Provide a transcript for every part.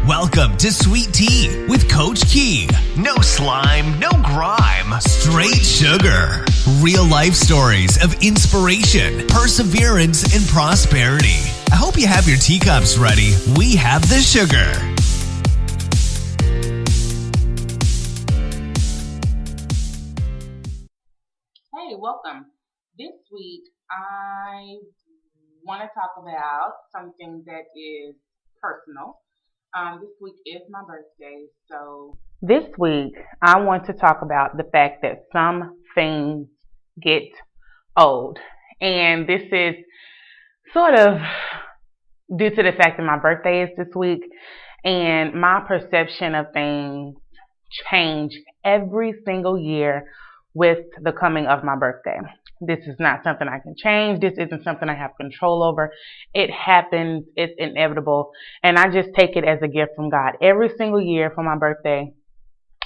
Welcome to Sweet Tea with Coach Key. No slime, no grime, straight sugar. Real life stories of inspiration, perseverance, and prosperity. I hope you have your teacups ready. We have the sugar. Hey, welcome. This week, I want to talk about something that is personal. This week is my birthday, so this week I want to talk about the fact that some things get old. And this is sort of due to the fact that my birthday is this week and my perception of things change every single year with the coming of my birthday. This is not something I can change. This isn't something I have control over. It happens. It's inevitable. And I just take it as a gift from God. Every single year for my birthday,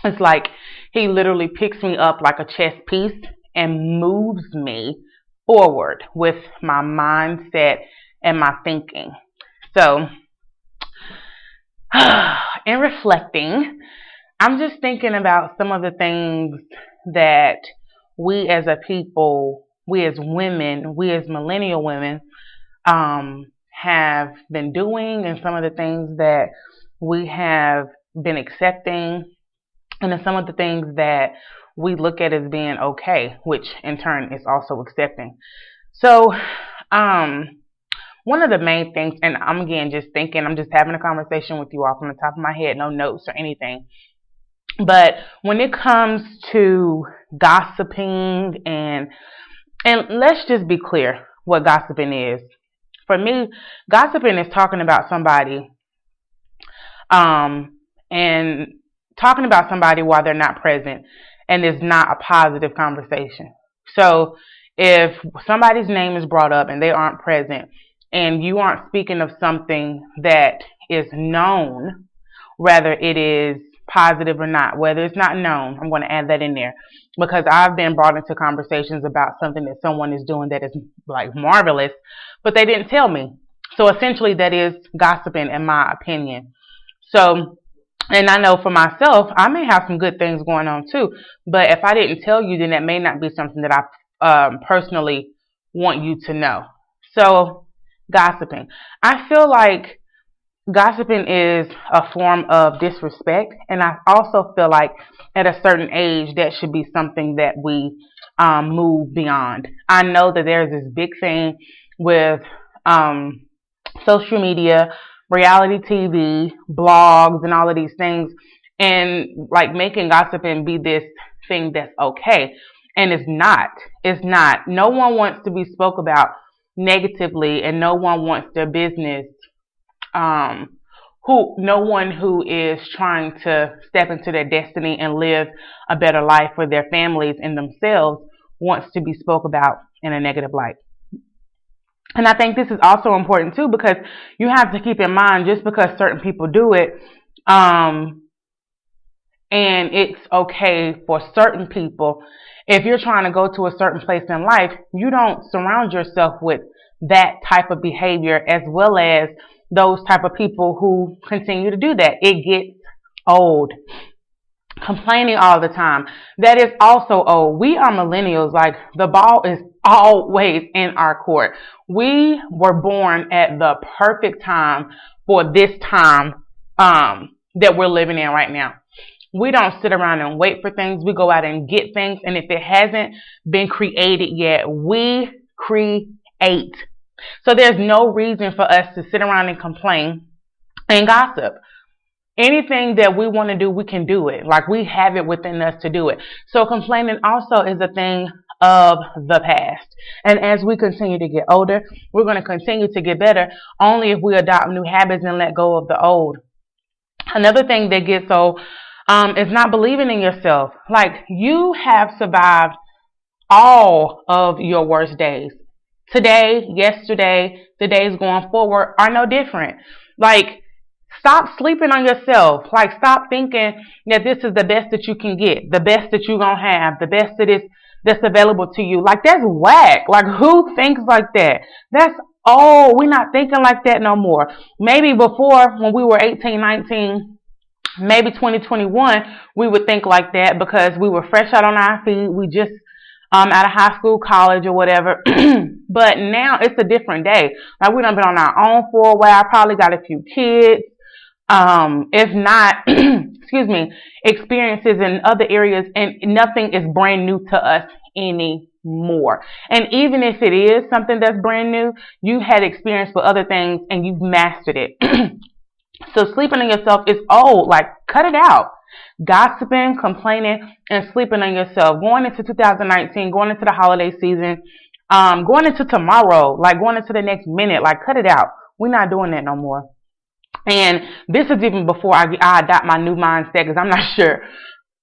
it's like He literally picks me up like a chess piece and moves me forward with my mindset and my thinking. So, in reflecting, I'm just thinking about some of the things that we as a people, we as women, we as millennial women, have been doing, and some of the things that we have been accepting, and then some of the things that we look at as being okay, which in turn is also accepting. So, one of the main things, and I'm again just thinking, I'm just having a conversation with you all from the top of my head, no notes or anything. But when it comes to gossiping and let's just be clear what gossiping is. For me, gossiping is talking about somebody and talking about somebody while they're not present, and it's not a positive conversation. So if somebody's name is brought up and they aren't present and you aren't speaking of something that is known, whether it is positive or not, whether it's not known, I'm going to add that in there because I've been brought into conversations about something that someone is doing that is like marvelous, but they didn't tell me. So essentially that is gossiping in my opinion. So, and I know for myself, I may have some good things going on too, but if I didn't tell you, then that may not be something that I personally want you to know. So gossiping. I feel like gossiping is a form of disrespect, and I also feel like at a certain age that should be something that we move beyond. I know that there's this big thing with social media, reality TV, blogs, and all of these things, and like making gossiping be this thing that's okay, and it's not. It's not. No one wants to be spoke about negatively, and no one wants their business no one who is trying to step into their destiny and live a better life for their families and themselves wants to be spoke about in a negative light. And I think this is also important too, because you have to keep in mind, just because certain people do it, and it's okay for certain people, if you're trying to go to a certain place in life, you don't surround yourself with that type of behavior as well as those type of people who continue to do that. It gets old. Complaining all the time, that is also old. We are millennials. Like, the ball is always in our court. We were born at the perfect time for this time that we're living in right now. We don't sit around and wait for things. We go out and get things, and if it hasn't been created yet, we create. So there's no reason for us to sit around and complain and gossip. Anything that we want to do, we can do it. Like, we have it within us to do it. So complaining also is a thing of the past. And as we continue to get older, we're going to continue to get better only if we adopt new habits and let go of the old. Another thing that gets old is not believing in yourself. Like, you have survived all of your worst days. Today, yesterday, the days going forward are no different. Like, stop sleeping on yourself. Like, stop thinking that this is the best that you can get, the best that you're going to have, the best that's available to you. Like, that's whack. Like, who thinks like that? That's Oh, we're not thinking like that no more. Maybe before, when we were 18, 19, maybe 2021, we would think like that because we were fresh out on our feet. We just out of high school, college, or whatever. But now it's a different day. Like, we done been on our own for a while. Probably got a few kids. If not, excuse me, experiences in other areas, and nothing is brand new to us anymore. And even if it is something that's brand new, you had experience with other things and you've mastered it. So sleeping on yourself is old. Like, cut it out. Gossiping, complaining, and sleeping on yourself. Going into 2019, going into the holiday season, going into tomorrow, like going into the next minute, like, cut it out. We're not doing that no more. And this is even before I adopt my new mindset, because I'm not sure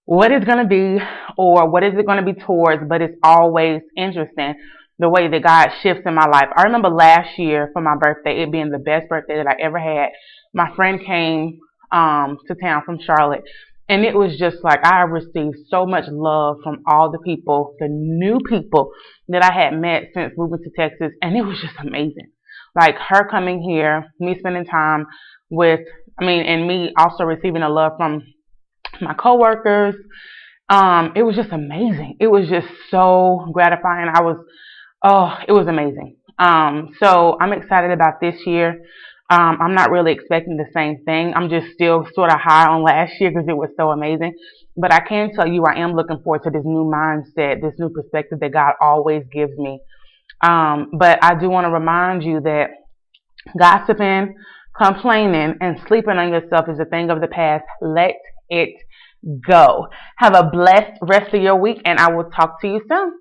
what it's going to be or what is it going to be towards, but it's always interesting the way that God shifts in my life. I remember last year for my birthday, it being the best birthday that I ever had. My friend came to town from Charlotte, and it was just like I received so much love from all the people, the new people that I had met since moving to Texas, and it was just amazing. Like, her coming here, me spending time with, and me also receiving a love from my coworkers. It was just amazing. It was just so gratifying. It was amazing. So I'm excited about this year. I'm not really expecting the same thing. I'm just still sort of high on last year because it was so amazing. But I can tell you I am looking forward to this new mindset, this new perspective that God always gives me. But I do want to remind you that gossiping, complaining, and sleeping on yourself is a thing of the past. Let it go. Have a blessed rest of your week, and I will talk to you soon.